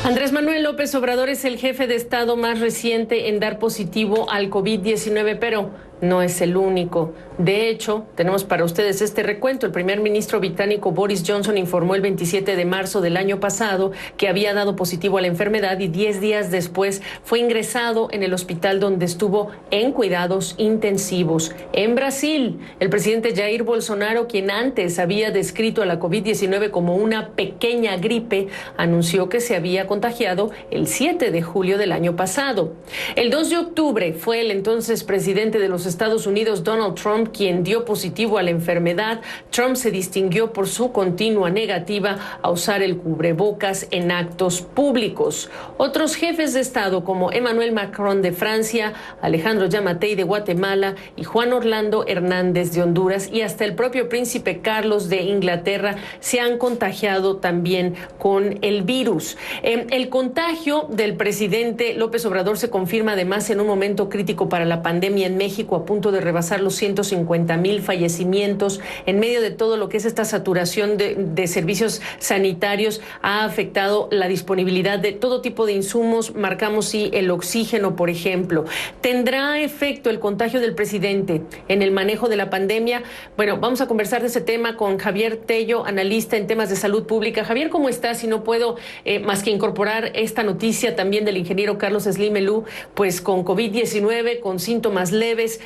Andrés Manuel López Obrador es el jefe de Estado más reciente en dar positivo al COVID-19, pero no es el único. De hecho, tenemos para ustedes este recuento. El primer ministro británico Boris Johnson informó el 27 de marzo del año pasado que había dado positivo a la enfermedad y 10 días después fue ingresado en el hospital donde estuvo en cuidados intensivos. En Brasil, el presidente Jair Bolsonaro, quien antes había descrito a la COVID-19 como una pequeña gripe, anunció que se había contagiado el 7 de julio del año pasado. El 2 de octubre fue el entonces presidente de los Estados Unidos, Donald Trump, quien dio positivo a la enfermedad. Trump se distinguió por su continua negativa a usar el cubrebocas en actos públicos. Otros jefes de Estado, como Emmanuel Macron de Francia, Alejandro Yamatei de Guatemala y Juan Orlando Hernández de Honduras, y hasta el propio príncipe Carlos de Inglaterra, se han contagiado también con el virus. El contagio del presidente López Obrador se confirma además en un momento crítico para la pandemia en México, a punto de rebasar los 150,000 fallecimientos. En medio de todo lo que es esta saturación de servicios sanitarios, ha afectado la disponibilidad de todo tipo de insumos. Marcamos sí el oxígeno, por ejemplo. ¿Tendrá efecto el contagio del presidente en el manejo de la pandemia? Bueno, vamos a conversar de ese tema con Javier Tello, analista en temas de salud pública. Javier, ¿cómo estás? Y no puedo más que incorporar esta noticia también del ingeniero Carlos Slim Elú, pues con COVID-19, con síntomas leves,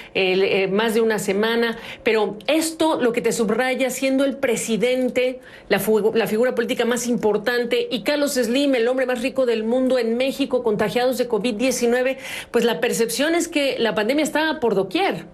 más de una semana, pero esto lo que te subraya, siendo el presidente, la figura política más importante, y Carlos Slim, el hombre más rico del mundo en México, contagiados de COVID-19, pues la percepción es que la pandemia está por doquier.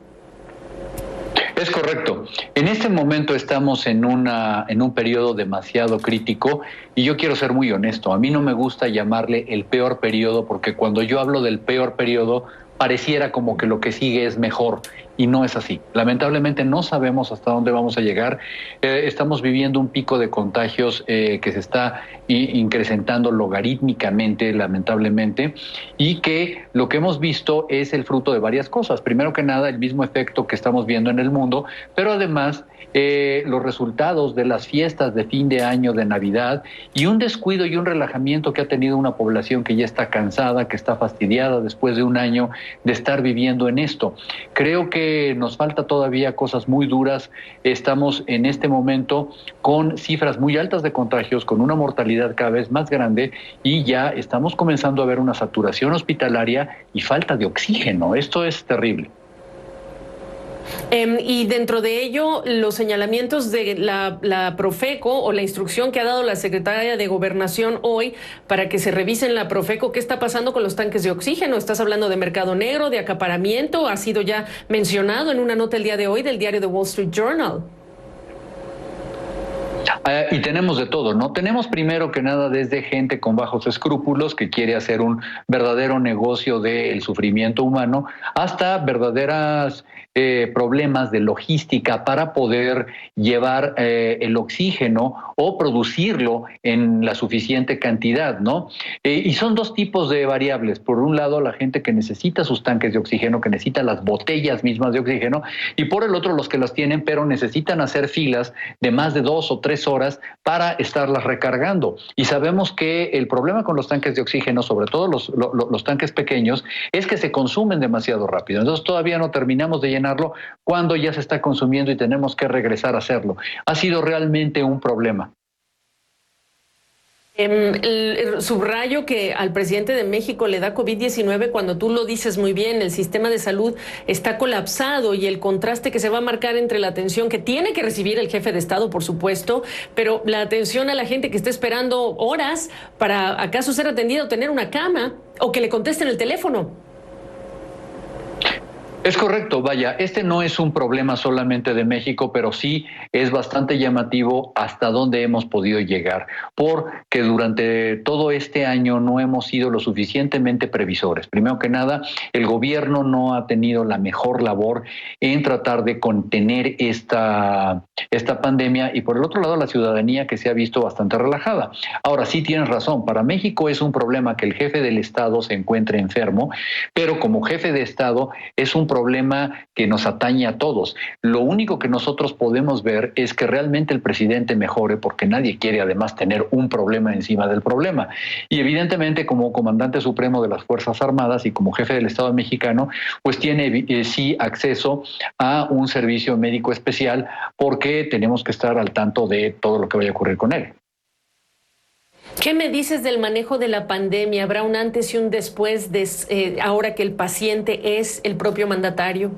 Es correcto. En este momento estamos en un periodo demasiado crítico y yo quiero ser muy honesto. A mí no me gusta llamarle el peor periodo, porque cuando yo hablo del peor periodo pareciera como que lo que sigue es mejor, y no es así. Lamentablemente no sabemos hasta dónde vamos a llegar. Estamos viviendo un pico de contagios que se está incrementando logarítmicamente, lamentablemente, y que lo que hemos visto es el fruto de varias cosas. Primero que nada, el mismo efecto que estamos viendo en el mundo, pero además los resultados de las fiestas de fin de año, de Navidad, y un descuido y un relajamiento que ha tenido una población que ya está cansada, que está fastidiada después de un año de estar viviendo en esto. Creo que nos falta todavía cosas muy duras. Estamos en este momento con cifras muy altas de contagios, con una mortalidad cada vez más grande, y ya estamos comenzando a ver una saturación hospitalaria y falta de oxígeno. Esto es terrible. Y dentro de ello, los señalamientos de la Profeco, o la instrucción que ha dado la secretaria de Gobernación hoy para que se revisen la Profeco, ¿qué está pasando con los tanques de oxígeno? ¿Estás hablando de mercado negro, de acaparamiento? Ha sido ya mencionado en una nota el día de hoy del diario The Wall Street Journal. Y tenemos de todo, ¿no? Tenemos primero que nada desde gente con bajos escrúpulos que quiere hacer un verdadero negocio del sufrimiento humano, hasta verdaderas problemas de logística para poder llevar el oxígeno o producirlo en la suficiente cantidad, ¿no? Y son dos tipos de variables. Por un lado, la gente que necesita sus tanques de oxígeno, que necesita las botellas mismas de oxígeno, y por el otro, los que las tienen, pero necesitan hacer filas de más de 2 o 3 horas para estarlas recargando. Y sabemos que el problema con los tanques de oxígeno, sobre todo los tanques pequeños, es que se consumen demasiado rápido. Entonces todavía no terminamos de llenarlo cuando ya se está consumiendo y tenemos que regresar a hacerlo. Ha sido realmente un problema. Subrayo que al presidente de México le da COVID-19 cuando tú lo dices muy bien. El sistema de salud está colapsado, y el contraste que se va a marcar entre la atención que tiene que recibir el jefe de Estado, por supuesto, pero la atención a la gente que está esperando horas para acaso ser atendida o tener una cama, o que le contesten el teléfono. Es correcto, vaya, este no es un problema solamente de México, pero sí es bastante llamativo hasta dónde hemos podido llegar, porque durante todo este año no hemos sido lo suficientemente previsores. Primero que nada, el gobierno no ha tenido la mejor labor en tratar de contener esta pandemia, y por el otro lado, la ciudadanía, que se ha visto bastante relajada. Ahora, sí tienes razón, para México es un problema que el jefe del Estado se encuentre enfermo, pero como jefe de Estado es un problema problema que nos atañe a todos. Lo único que nosotros podemos ver es que realmente el presidente mejore, porque nadie quiere además tener un problema encima del problema. Y evidentemente, como comandante supremo de las Fuerzas Armadas y como jefe del Estado mexicano, pues tiene sí acceso a un servicio médico especial, porque tenemos que estar al tanto de todo lo que vaya a ocurrir con él. ¿Qué me dices del manejo de la pandemia? ¿Habrá un antes y un después ahora que el paciente es el propio mandatario?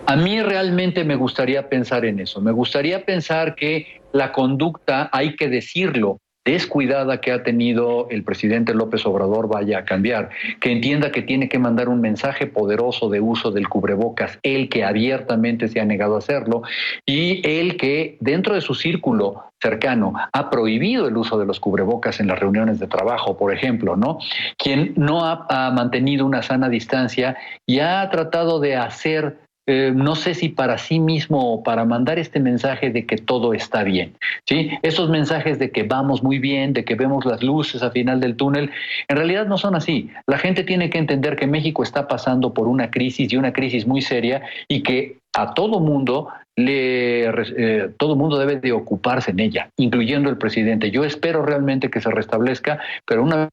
A mí realmente me gustaría pensar en eso. Me gustaría pensar que la conducta, hay que decirlo, descuidada que ha tenido el presidente López Obrador vaya a cambiar, que entienda que tiene que mandar un mensaje poderoso de uso del cubrebocas, él que abiertamente se ha negado a hacerlo, y él que dentro de su círculo cercano ha prohibido el uso de los cubrebocas en las reuniones de trabajo, por ejemplo, ¿no? Quien no ha mantenido una sana distancia y ha tratado de hacer no sé si para sí mismo o para mandar este mensaje de que todo está bien, ¿sí? Esos mensajes de que vamos muy bien, de que vemos las luces al final del túnel, en realidad no son así. La gente tiene que entender que México está pasando por una crisis, y una crisis muy seria, y que a todo mundo todo mundo debe de ocuparse en ella, incluyendo el presidente. Yo espero realmente que se restablezca, pero una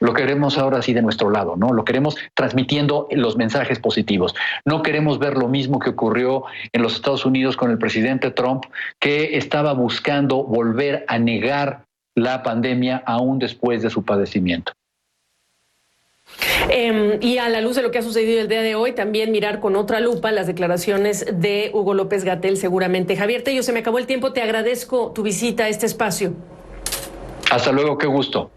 lo queremos ahora sí de nuestro lado, ¿no? Lo queremos transmitiendo los mensajes positivos. No queremos ver lo mismo que ocurrió en los Estados Unidos con el presidente Trump, que estaba buscando volver a negar la pandemia aún después de su padecimiento. Y a la luz de lo que ha sucedido el día de hoy, también mirar con otra lupa las declaraciones de Hugo López-Gatell seguramente. Javier Tello, se me acabó el tiempo, te agradezco tu visita a este espacio. Hasta luego, qué gusto.